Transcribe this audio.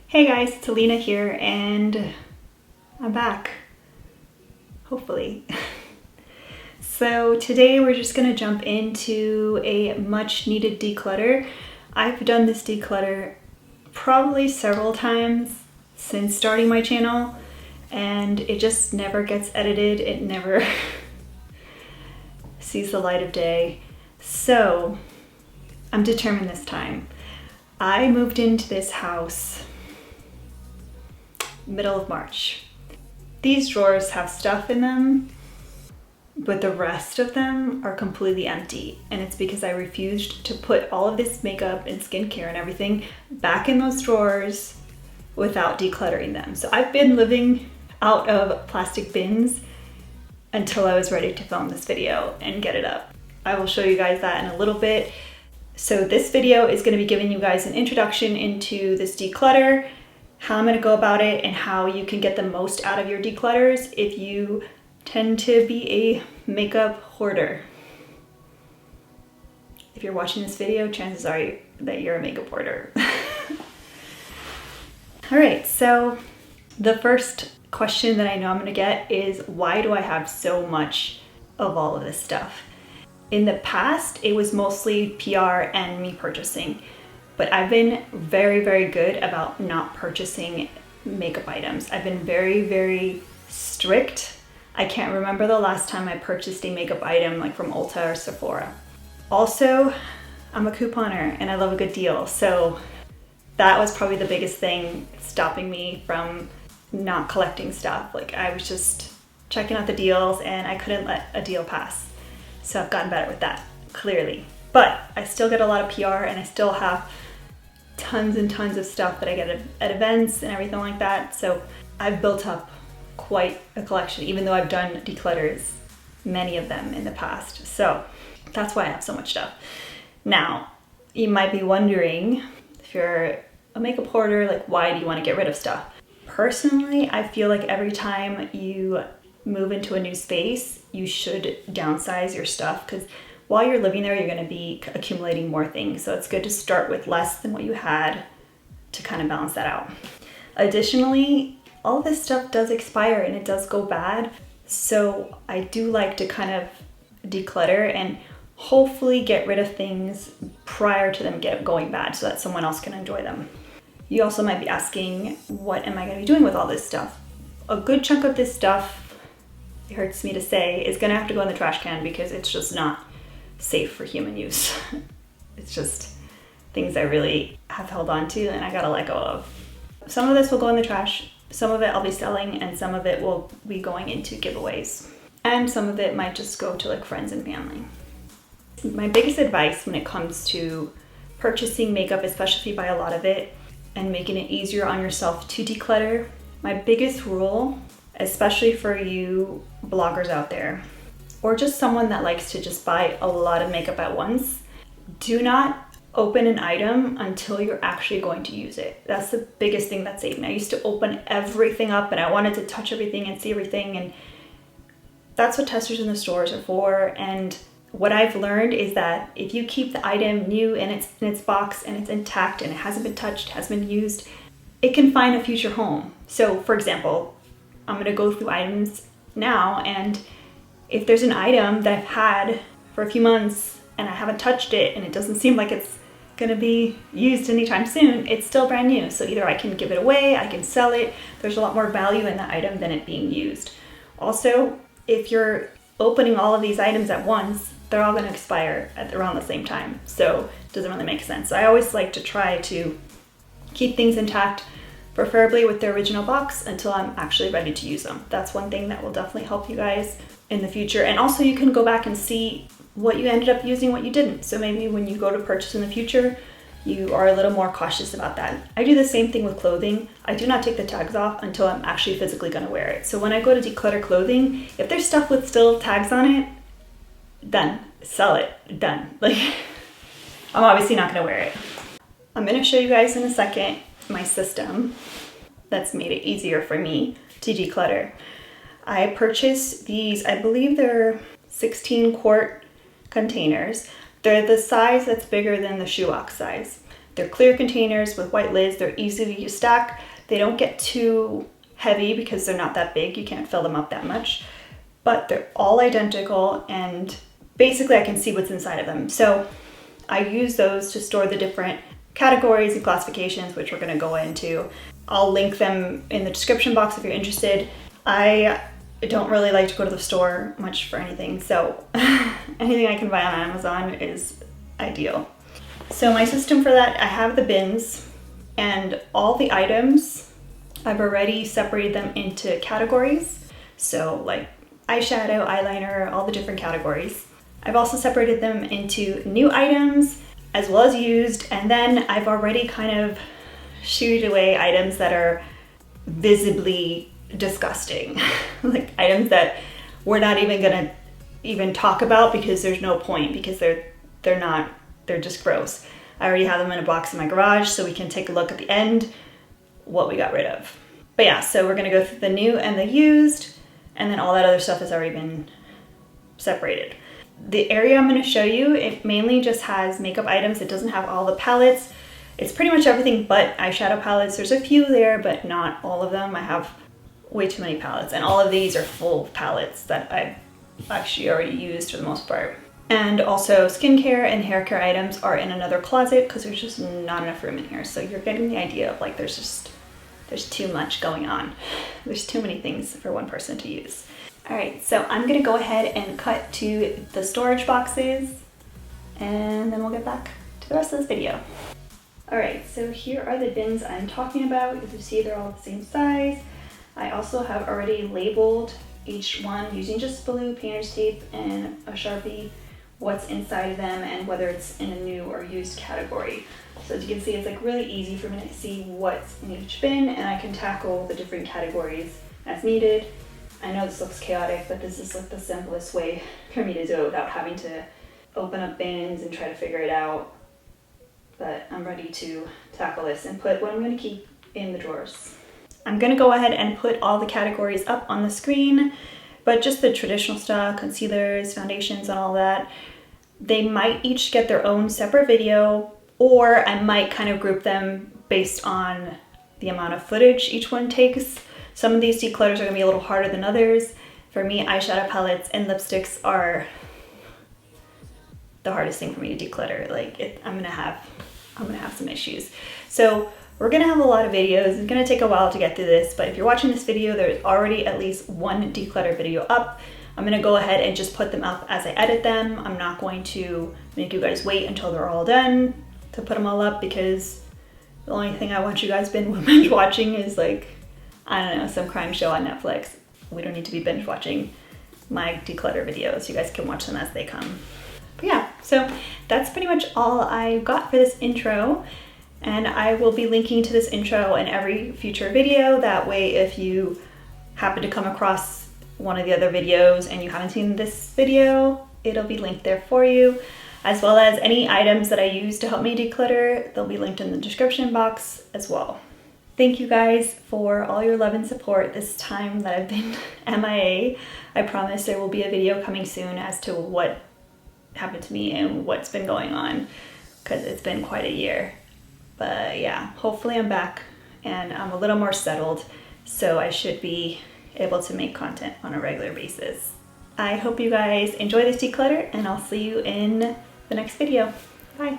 Hey guys, it's Alina here and I'm back, hopefully. So today we're just gonna jump into a much needed declutter. I've done this declutter probably several times since starting my channel and it just never gets edited. It never sees the light of day. So I'm determined this time. I moved into this house middle of March. These drawers have stuff in them, but the rest of them are completely empty. And it's because I refused to put all of this makeup and skincare and everything back in those drawers without decluttering them. So I've been living out of plastic bins until I was ready to film this video and get it up. I will show you guys that in a little bit. So this video is going to be giving you guys an introduction into this declutter, how I'm going to go about it, and how you can get the most out of your declutters if you tend to be a makeup hoarder. If you're watching this video, chances are that you're a makeup hoarder. All right, so the first question that I know I'm going to get is, why do I have so much of all of this stuff? In the past, it was mostly PR and me purchasing. But I've been very, very good about not purchasing makeup items. I've been very, very strict. I can't remember the last time I purchased a makeup item like from Ulta or Sephora. Also, I'm a couponer and I love a good deal. So that was probably the biggest thing stopping me from not collecting stuff. Like I was just checking out the deals and I couldn't let a deal pass. So I've gotten better with that, clearly. But I still get a lot of PR and I still have tons and tons of stuff that I get at events and everything like that. So I've built up quite a collection, even though I've done declutters, many of them in the past. So that's why I have so much stuff. Now, you might be wondering, if you're a makeup hoarder, like why do you want to get rid of stuff? Personally, I feel like every time you move into a new space, you should downsize your stuff, because while you're living there, you're going to be accumulating more things. So it's good to start with less than what you had to kind of balance that out. Additionally, all this stuff does expire and it does go bad. So I do like to kind of declutter and hopefully get rid of things prior to them going bad so that someone else can enjoy them. You also might be asking, what am I going to be doing with all this stuff? A good chunk of this stuff, it hurts me to say, is going to have to go in the trash can because it's just not safe for human use. It's just things I really have held on to and I gotta let go of. Some of this will go in the trash, some of it I'll be selling, and some of it will be going into giveaways. And some of it might just go to like friends and family. My biggest advice when it comes to purchasing makeup, especially if you buy a lot of it, and making it easier on yourself to declutter, my biggest rule, especially for you bloggers out there, or just someone that likes to just buy a lot of makeup at once, do not open an item until you're actually going to use it. That's the biggest thing that saved me. I used to open everything up and I wanted to touch everything and see everything, and that's what testers in the stores are for. And what I've learned is that if you keep the item new in its box and it's intact and it hasn't been touched, hasn't been used, it can find a future home. So for example, I'm gonna go through items now, and if there's an item that I've had for a few months and I haven't touched it and it doesn't seem like it's gonna be used anytime soon, it's still brand new. So either I can give it away, I can sell it. There's a lot more value in the item than it being used. Also, if you're opening all of these items at once, they're all gonna expire at around the same time. So it doesn't really make sense. So I always like to try to keep things intact, preferably with the original box, until I'm actually ready to use them. That's one thing that will definitely help you guys in the future. And also you can go back and see what you ended up using, what you didn't. So maybe when you go to purchase in the future, you are a little more cautious about that. I do the same thing with clothing. I do not take the tags off until I'm actually physically gonna wear it. So when I go to declutter clothing, if there's stuff with still tags on it, done, sell it, done. Like, I'm obviously not gonna wear it. I'm gonna show you guys in a second my system that's made it easier for me to declutter. I purchased these, I believe they're 16 quart containers. They're the size that's bigger than the shoebox size. They're clear containers with white lids. They're easy to stack. They don't get too heavy because they're not that big. You can't fill them up that much, but they're all identical and basically I can see what's inside of them. So I use those to store the different categories and classifications, which we're gonna go into. I'll link them in the description box if you're interested. I don't really like to go to the store much for anything, so anything I can buy on Amazon is ideal. So my system for that, I have the bins and all the items, I've already separated them into categories. So like eyeshadow, eyeliner, all the different categories. I've also separated them into new items as well as used, and then I've already kind of shooed away items that are visibly disgusting. Like items that we're not even gonna even talk about because there's no point, because they're just gross. I already have them in a box in my garage so we can take a look at the end what we got rid of. But yeah, so we're gonna go through the new and the used, and then all that other stuff has already been separated. The area I'm gonna show you, it mainly just has makeup items. It doesn't have all the palettes. It's pretty much everything but eyeshadow palettes. There's a few there, but not all of them. I have way too many palettes, and all of these are full palettes that I've actually already used for the most part. And also skincare and hair care items are in another closet because there's just not enough room in here. So you're getting the idea of like there's too much going on. There's too many things for one person to use. All right, so I'm gonna go ahead and cut to the storage boxes and then we'll get back to the rest of this video. All right, so here are the bins I'm talking about. As you see, they're all the same size. I also have already labeled each one using just blue painter's tape and a Sharpie what's inside of them and whether it's in a new or used category. So as you can see, it's like really easy for me to see what's in each bin, and I can tackle the different categories as needed. I know this looks chaotic, but this is like the simplest way for me to do it without having to open up bins and try to figure it out. But I'm ready to tackle this and put what I'm going to keep in the drawers. I'm going to go ahead and put all the categories up on the screen, but just the traditional stuff, concealers, foundations, and all that, they might each get their own separate video, or I might kind of group them based on the amount of footage each one takes. Some of these declutters are going to be a little harder than others. For me, eyeshadow palettes and lipsticks are the hardest thing for me to declutter. Like I'm gonna have some issues. So we're gonna have a lot of videos. It's gonna take a while to get through this, but if you're watching this video, there's already at least one declutter video up. I'm gonna go ahead and just put them up as I edit them. I'm not going to make you guys wait until they're all done to put them all up, because the only thing I want you guys binge watching is like, I don't know, some crime show on Netflix. We don't need to be binge watching my declutter videos. You guys can watch them as they come. But yeah, so that's pretty much all I got for this intro. And I will be linking to this intro in every future video. That way, if you happen to come across one of the other videos and you haven't seen this video, it'll be linked there for you, as well as any items that I use to help me declutter. They'll be linked in the description box as well. Thank you guys for all your love and support this time that I've been MIA. I promise there will be a video coming soon as to what happened to me and what's been going on, because it's been quite a year. But yeah, hopefully I'm back and I'm a little more settled, so I should be able to make content on a regular basis. I hope you guys enjoy this declutter, and I'll see you in the next video. Bye.